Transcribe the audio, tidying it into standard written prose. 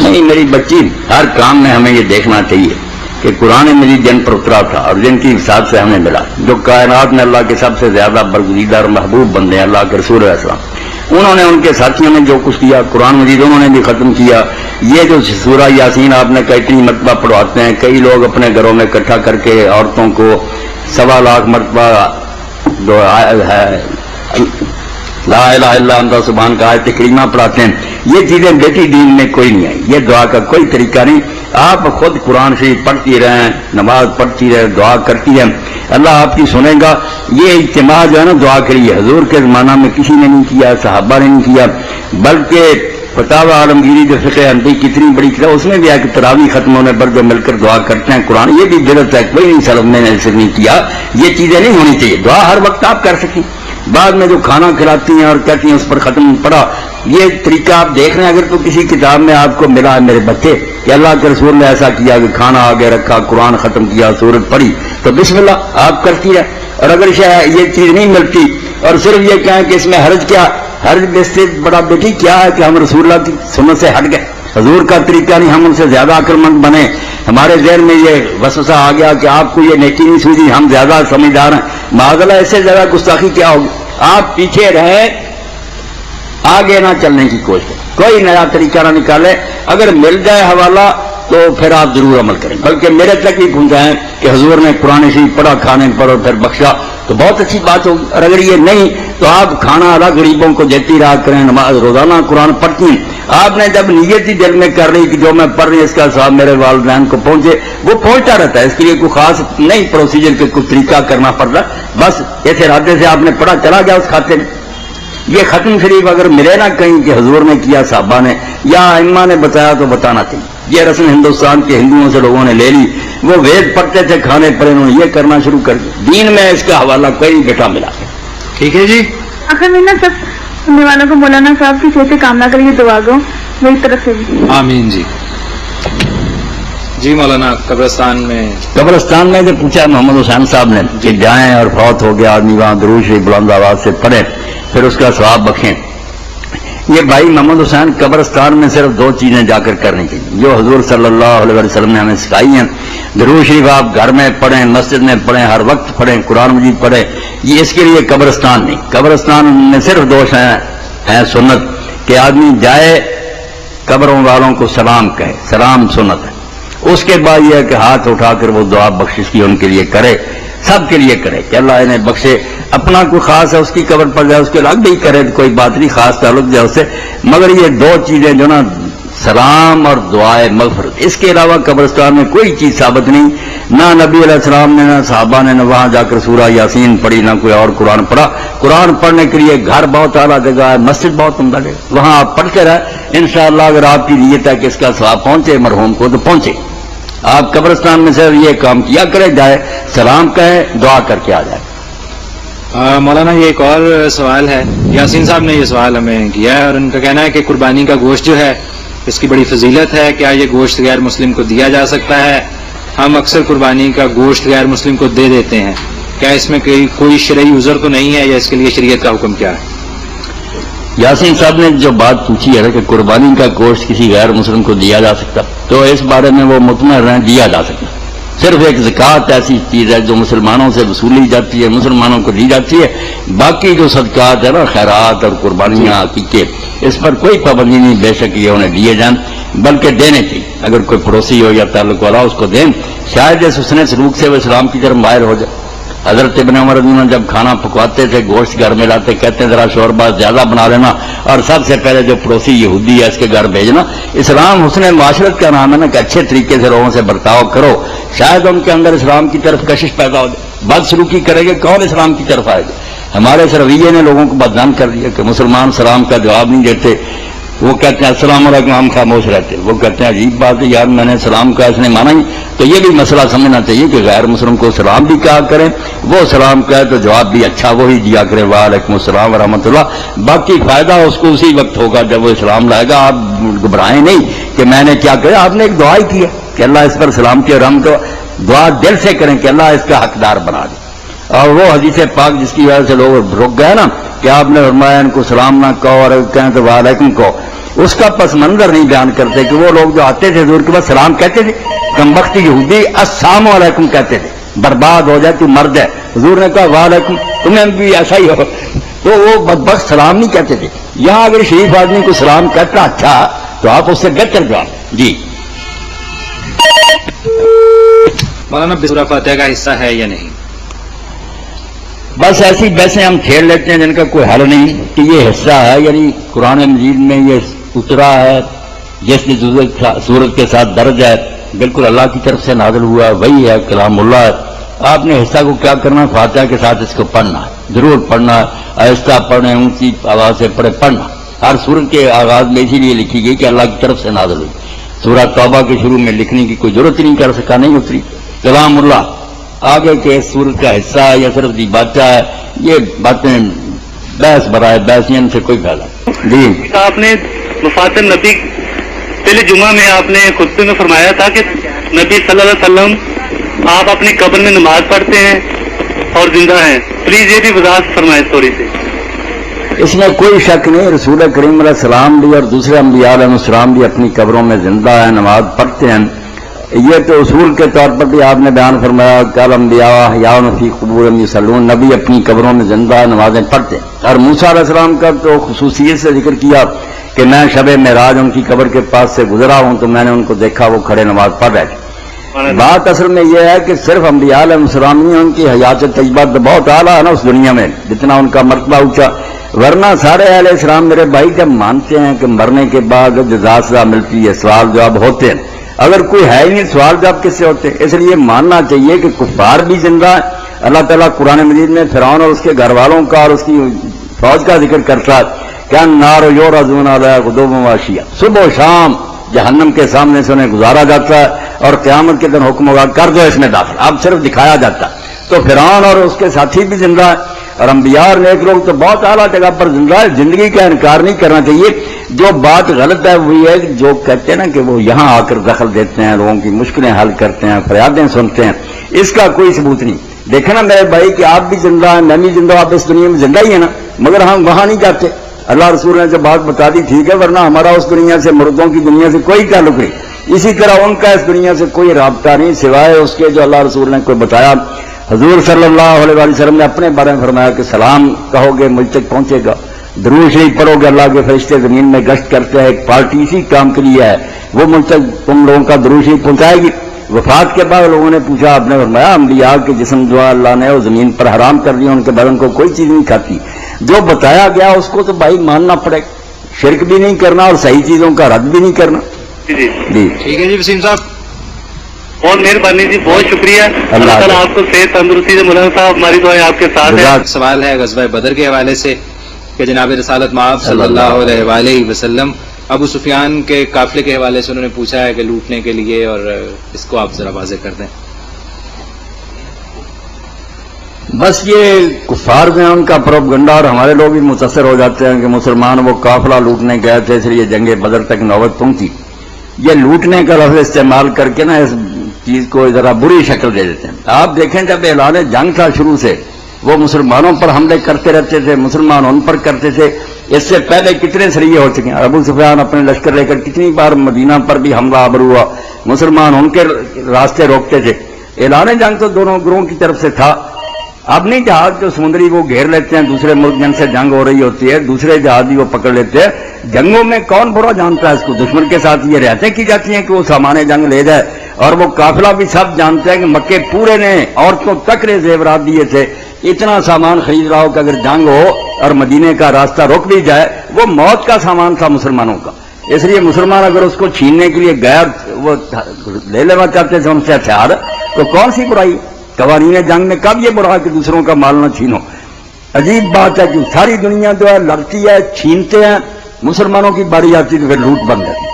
نہیں میری بچی ہر کام میں ہمیں یہ دیکھنا چاہیے کہ قرآن مجید جن پر اترا تھا اور جن کی حساب سے ہمیں ملا، جو کائنات میں اللہ کے سب سے زیادہ برگزیدہ اور محبوب بندے ہیں، اللہ کے رسول علیہ السلام، انہوں نے ان کے ساتھیوں نے جو کچھ کیا قرآن مجید انہوں نے بھی ختم کیا۔ یہ جو سورہ یاسین آپ نے اتنی مرتبہ پڑھواتے ہیں، کئی لوگ اپنے گھروں میں اکٹھا کر کے عورتوں کو 1.25 لاکھ مرتبہ لا الہ الا انت سبحان کا آیت کریمہ پڑھاتے ہیں۔ یہ چیزیں بیٹی دین میں کوئی نہیں آئی، یہ دعا کا کوئی طریقہ نہیں۔ آپ خود قرآن شریف پڑھتی رہیں، نماز پڑھتی رہیں، دعا کرتی ہیں، اللہ آپ کی سنے گا۔ یہ اجتماع جو ہے نا دعا کے لیے حضور کے زمانہ میں کسی نے نہیں کیا، صحابہ نے نہیں کیا، بلکہ فتاوی عالمگیری جو فقہ حنفی کتنی بڑی کتاب، اس میں بھی ہے کہ تراویح ختم ہونے پر جو مل کر دعا کرتے ہیں قرآن، یہ بھی بدعت ہے، کوئی نہیں سلف نے ایسے نہیں کیا۔ یہ چیزیں نہیں ہونی چاہیے، دعا ہر وقت آپ کر سکیں۔ بعد میں جو کھانا کھلاتی ہیں اور کہتی ہیں اس پر ختم پڑا، یہ طریقہ آپ دیکھ رہے ہیں۔ اگر تو کسی کتاب میں آپ کو ملا ہے میرے بچے کہ اللہ کے رسول نے ایسا کیا کہ کھانا آگے رکھا، قرآن ختم کیا، سورت پڑھی، تو بسم اللہ آپ کرتی ہے۔ اور اگر یہ چیز نہیں ملتی اور صرف یہ کہیں کہ اس میں حرج کیا، حرج سے بڑا بیٹی کیا ہے کہ ہم رسول اللہ کی سنت سے ہٹ گئے، حضور کا طریقہ نہیں، ہم ان سے زیادہ عقل مند بنے، ہمارے ذہن میں یہ وسوسہ آ گیا کہ آپ کو یہ نیکی نہیں سوجی، ہم زیادہ سمجھدار ہیں۔ معاذ اللہ اس سے زیادہ گستاخی کیا ہوگی؟ آپ پیچھے رہیں، آگے نہ چلنے کی کوشش کریں، کوئی نیا طریقہ نہ نکالے۔ اگر مل جائے حوالہ تو پھر آپ ضرور عمل کریں، بلکہ میرے تک بھی پہنچائیں کہ حضور نے قرآن شریف پڑھا کھانے پر اور پھر بخشا، تو بہت اچھی بات ہوگی۔ اور اگر یہ نہیں تو آپ کھانا الگ غریبوں کو دیتی رہا کریں، نماز روزانہ قرآن پڑھتی ہیں۔ آپ نے جب نیت ہی دل میں کر رہی کہ جو میں پڑھ رہی ہوں اس کا ثواب میرے والدین کو پہنچے، وہ پہنچتا رہتا ہے، اس کے لیے کوئی خاص نہیں پروسیجر کے کوئی طریقہ کرنا پڑتا، بس اس ارادے سے آپ نے پڑھا چلا گیا اس کھاتے میں۔ یہ ختم شریف اگر ملے نہ کہیں کہ حضور نے کیا، صحابہ نے یا ائمہ نے بتایا تو بتانا چاہیے۔ یہ رسم ہندوستان کے ہندوؤں سے لوگوں نے لے لی، وہ وید پڑھتے تھے کھانے پر، انہوں نے یہ کرنا شروع کر دیا۔ دین میں اس کا حوالہ کوئی بیٹا ملا۔ ٹھیک ہے جی، آخر میں نا سب سننے والوں کو مولانا صاحب کی صحت کامنا کریے، دعا گو میری طرف سے بھی آمین جی۔ جی مولانا، قبرستان میں جو پوچھا محمد حسین صاحب نے کہ جائیں اور فوت ہو گیا آدمی وہاں درود شریف بلند آواز سے پڑھیں پھر اس کا ثواب بخشیں۔ یہ بھائی محمد حسین قبرستان میں صرف 2 چیزیں جا کر کرنی چاہیے جو حضور صلی اللہ علیہ وسلم نے ہمیں سکھائی ہیں۔ درود شریف آپ گھر میں پڑھیں، مسجد میں پڑھیں، ہر وقت پڑھیں، قرآن مجید پڑھیں، یہ اس کے لیے قبرستان نہیں۔ قبرستان میں صرف 2 ہیں سنت کہ آدمی جائے قبروں والوں کو سلام کہے، سلام سنت ہے۔ اس کے بعد یہ ہے کہ ہاتھ اٹھا کر وہ دعا بخشش کی ان کے لیے کرے، سب کے لیے کرے کہ اللہ انہیں بخشے۔ اپنا کوئی خاص ہے اس کی قبر پر جائے اس کے الگ بھی کرے تو کوئی بات نہیں، خاص تعلق جائے اس سے، مگر یہ 2 چیزیں جو نا سلام اور دعائے مغفرت، اس کے علاوہ قبرستان میں کوئی چیز ثابت نہیں۔ نہ نبی علیہ السلام نے، نہ صحابہ نے، نہ وہاں جا کر سورہ یاسین پڑھی، نہ کوئی اور قرآن پڑھا۔ قرآن پڑھنے کے لیے گھر بہت اعلیٰ جگہ ہے، مسجد بہت عمدہ ہے، وہاں آپ پڑھتے رہیں انشاءاللہ۔ اگر آپ کی نیت ہے کہ اس کا ثواب پہنچے مرحوم کو تو پہنچے۔ آپ قبرستان میں صرف یہ کام کیا کرے، جائے سلام کہے، دعا کر کے آ جائے۔ مولانا یہ ایک اور سوال ہے، یاسین صاحب نے یہ سوال ہمیں کیا ہے اور ان کا کہنا ہے کہ قربانی کا گوشت جو ہے اس کی بڑی فضیلت ہے، کیا یہ گوشت غیر مسلم کو دیا جا سکتا ہے؟ ہم اکثر قربانی کا گوشت غیر مسلم کو دے دیتے ہیں، کیا اس میں کوئی شرعی عذر تو نہیں ہے یا اس کے لیے شریعت کا حکم کیا ہے؟ یاسین صاحب نے جو بات پوچھی ہے کہ قربانی کا گوشت کسی غیر مسلم کو دیا جا سکتا، تو اس بارے میں وہ مطمئن رہیں دیا جا سکتا۔ صرف ایک زکوٰۃ ایسی چیز ہے جو مسلمانوں سے وصولی جاتی ہے، مسلمانوں کو دی جاتی ہے، باقی جو صدقات ہے نا، خیرات اور قربانیاں، عقیقے، اس پر کوئی پابندی نہیں، بے شک یہ انہیں دیے جائیں، بلکہ دینے چاہیے۔ اگر کوئی پڑوسی ہو یا تعلق والا اس کو دیں، شاید اس حسن سلوک سے وہ اسلام کی طرف مائل ہو جائے۔ حضرت ابن عمر رضی اللہ عنہ جب کھانا پکواتے تھے، گوشت گھر میں لاتے، کہتے ہیں ذرا شوربہ زیادہ بنا لینا اور سب سے پہلے جو پڑوسی یہودی ہے اس کے گھر بھیجنا۔ اسلام حسن معاشرت کا نام ہے نا کہ اچھے طریقے سے لوگوں سے برتاؤ کرو، شاید ان کے اندر اسلام کی طرف کشش پیدا ہو جائے۔ بد سلوکی کرے گے کون اسلام کی طرف آئے گا؟ ہمارے اس رویے نے لوگوں کو بدنام کر دیا کہ مسلمان سلام کا جواب نہیں دیتے، وہ کہتے ہیں السلام علیکم، ہم خاموش رہتے۔ وہ کہتے ہیں عجیب بات ہے یار، میں نے سلام کا اس نے مانا ہی۔ تو یہ بھی مسئلہ سمجھنا چاہیے کہ غیر مسلم کو سلام بھی کہا کریں، وہ سلام کہے تو جواب بھی اچھا وہی دیا کرے، وعلیکم السلام ورحمۃ اللہ۔ باقی فائدہ اس کو اسی وقت ہوگا جب وہ اسلام لائے گا۔ آپ گھبرائیں نہیں کہ میں نے کیا کہا، آپ نے ایک دعا ہی کی ہے کہ اللہ اس پر سلامتی اور رحمت، دعا دل سے کریں کہ اللہ اس کا حقدار بنا دے۔ اور وہ حدیث پاک جس کی وجہ سے لوگ رک گئے نا کہ آپ نے فرمایا ان کو سلام نہ کہو اور کہیں تو وعلیکم کہو، اس کا پس منظر نہیں بیان کرتے کہ وہ لوگ جو آتے تھے حضور کے بعد سلام کہتے تھے، کمبخت یہودی السلام علیکم کہتے تھے، برباد ہو جائے تو مرد ہے، حضور نے کہا وعلیکم، تمہیں بھی ایسا ہی ہو، تو وہ بدبخت سلام نہیں کہتے تھے۔ یہاں اگر شریف آدمی کو سلام کہتا اچھا تو آپ اس سے بہتر جواب۔ جی مولانا سورہ فاتحہ کا حصہ ہے یا نہیں؟ بس ایسی بحثیں ہم کھیل لیتے ہیں جن کا کوئی حل نہیں کہ یہ حصہ ہے، یعنی قرآن مجید میں یہ اترا ہے جس کی صورت کے ساتھ درج ہے، بالکل اللہ کی طرف سے نازل ہوا، وہی ہے، کلام اللہ ہے۔ آپ نے حصہ کو کیا کرنا، فاتحہ کے ساتھ اس کو پڑھنا ہے، ضرور پڑھنا ہے، آہستہ پڑھیں، اونچی آواز سے پڑھے، پڑھنا۔ ہر سورت کے آغاز میں اسی لیے لکھی گئی کہ اللہ کی طرف سے نازل ہوئی۔ سورہ توبہ کے شروع میں لکھنے کی کوئی ضرورت نہیں کر سکا، نہیں اتری۔ کلام اللہ آگے کے سورت کا حصہ ہے یا صرف دی بادشاہ ہے، یہ باتیں بحث برائے بحث، ان سے کوئی فائدہ نہیں۔ جی آپ نے وفات نبی پہلے جمعہ میں آپ نے خطبے میں فرمایا تھا کہ نبی صلی اللہ علیہ وسلم آپ اپنی قبر میں نماز پڑھتے ہیں اور زندہ ہیں، پلیز یہ بھی وضاحت فرمائیں تھوڑی سی۔ اس میں کوئی شک نہیں، رسول کریم علیہ السلام بھی اور دوسرے انبیاء علیہ السلام بھی اپنی قبروں میں زندہ ہیں، نماز پڑھتے ہیں۔ یہ تو اصول کے طور پر بھی آپ نے بیان فرمایا کہ الانبیاء احیاء فی قبورہم یصلون، نبی اپنی قبروں میں زندہ نمازیں پڑھتے ہیں۔ اور موسیٰ علیہ السلام کا تو خصوصیت سے ذکر کیا کہ میں شب معراج ان کی قبر کے پاس سے گزرا ہوں تو میں نے ان کو دیکھا وہ کھڑے نماز پڑھ رہے تھے۔ بات اصل میں یہ ہے کہ صرف انبیاء علیہ السلام نہیں، ان کی حیات طیبہ تو بہت اعلیٰ ہے نا اس دنیا میں، جتنا ان کا مرتبہ اونچا، ورنہ سارے اہل اسلام میرے بھائی جب مانتے ہیں کہ مرنے کے بعد جزا سزا ملتی ہے، سوال جواب ہوتے ہیں، اگر کوئی ہے ہی نہیں سوال جواب کس سے ہوتے ہیں؟ اس لیے ماننا چاہیے کہ کفار بھی زندہ ہے۔ اللہ تعالیٰ قرآن مجید میں فرعون اور اس کے گھر والوں کا اور اس کی فوج کا ذکر کرتا ہے کہ النار یعرضون علیہا غدوا وعشیا، صبح و شام جہنم کے سامنے سے انہیں گزارا جاتا ہے اور قیامت کے دن حکم ہوگا کر دو اس میں داخل، اب صرف دکھایا جاتا ہے۔ تو فرعون اور اس کے ساتھی بھی زندہ ہے، اور انبیاء اور نیک لوگ تو بہت اعلیٰ جگہ پر زندہ ہے۔ زندگی کا انکار نہیں کرنا چاہیے۔ جو بات غلط ہے وہ یہ ہے کہ جو کہتے ہیں نا کہ وہ یہاں آ کر دخل دیتے ہیں، لوگوں کی مشکلیں حل کرتے ہیں، فریادیں سنتے ہیں، اس کا کوئی ثبوت نہیں۔ دیکھیں نا میرے بھائی کہ آپ بھی زندہ ہیں، میں بھی زندہ ہوں، آپ اس دنیا میں زندہ ہی ہیں نا، مگر ہم وہاں نہیں جاتے۔ اللہ رسول نے جو بات بتا دی ٹھیک ہے، ورنہ ہمارا اس دنیا سے، مردوں کی دنیا سے کوئی تعلق نہیں۔ اسی طرح ان کا اس دنیا سے کوئی رابطہ نہیں سوائے اس کے جو اللہ رسول نے کوئی بتایا۔ حضور صلی اللہ علیہ وآلہ وسلم نے اپنے بارے میں فرمایا کہ سلام کہو گے مجھ تک پہنچے گا، درود شریف پڑھو گے اللہ کے فرشتے زمین میں گشت کرتے ہیں، ایک پارٹی اسی کام کے لیے ہے، وہ مجھ تک تم لوگوں کا درود شریف پہنچائے گی۔ وفات کے بعد لوگوں نے پوچھا، آپ نے فرمایا انبیاء کے جسم جو اللہ نے وہ زمین پر حرام کر دیا، ان کے بدن کو کوئی چیز نہیں کھاتی۔ جو بتایا گیا اس کو تو بھائی ماننا پڑے، شرک بھی نہیں کرنا اور صحیح چیزوں کا رد بھی نہیں کرنا۔ جی جی ٹھیک ہے جی وسیم صاحب، بہت مہربانی جی، بہت شکریہ۔ اللہ تعالیٰ آپ کو صحت تندرستی سے، مولانا صاحب ہماری دعائیں آپ کے ساتھ ہیں۔ ایک سوال ہے غزوہ بدر کے حوالے سے کہ جناب رسالت مآب صلی اللہ علیہ وآلہ وسلم ابو سفیان کے قافلے کے حوالے سے انہوں نے پوچھا ہے کہ لوٹنے کے لیے، اور اس کو آپ ذرا واضح کر دیں۔ بس یہ کفار میں ان کا پروپگنڈا، اور ہمارے لوگ بھی متاثر ہو جاتے ہیں کہ مسلمان وہ قافلہ لوٹنے گئے تھے اس لیے جنگ بدر تک نوبت پہنچی۔ یہ لوٹنے کا لفظ استعمال کر کے نا اس چیز کو ذرا بری شکل دے دیتے ہیں۔ آپ دیکھیں جب اعلان جنگ تھا شروع سے وہ مسلمانوں پر حملے کرتے رہتے تھے، مسلمان ان پر کرتے تھے۔ اس سے پہلے کتنے سریے ہو چکے ہیں، ابو سفیان اپنے لشکر لے کر کتنی بار مدینہ پر بھی حملہ آور ہوا، مسلمان ان کے راستے روکتے تھے۔ اعلان جنگ تو دونوں گروہوں کی طرف سے تھا۔ اب نہیں جہاز جو سمندری وہ گھیر لیتے ہیں، دوسرے ملک جن سے جنگ ہو رہی ہوتی ہے دوسرے جہاز بھی وہ پکڑ لیتے ہیں۔ جنگوں میں کون برا جانتا ہے اس کو، دشمن کے ساتھ یہ رعایتیں کی جاتی ہیں کہ وہ سامان جنگ لے جائے، اور وہ قافلہ بھی سب جانتے ہیں کہ مکے پورے نے عورتوں تک نے زیورات دیے تھے، اتنا سامان خرید رہا ہو کہ اگر جنگ ہو اور مدینے کا راستہ روک بھی جائے وہ موت کا سامان تھا مسلمانوں کا۔ اس لیے مسلمان اگر اس کو چھیننے کے لیے غیر وہ لے لینا چاہتے تھے ان سے ہتھیار، تو کون سی برائی؟ قوانین جنگ میں کب یہ برا کہ دوسروں کا مال نہ چھینو؟ عجیب بات ہے کہ ساری دنیا جو ہے لڑتی ہے، چھینتے ہیں، مسلمانوں کی باری آتی تو پھر لوٹ بن جاتی ہے۔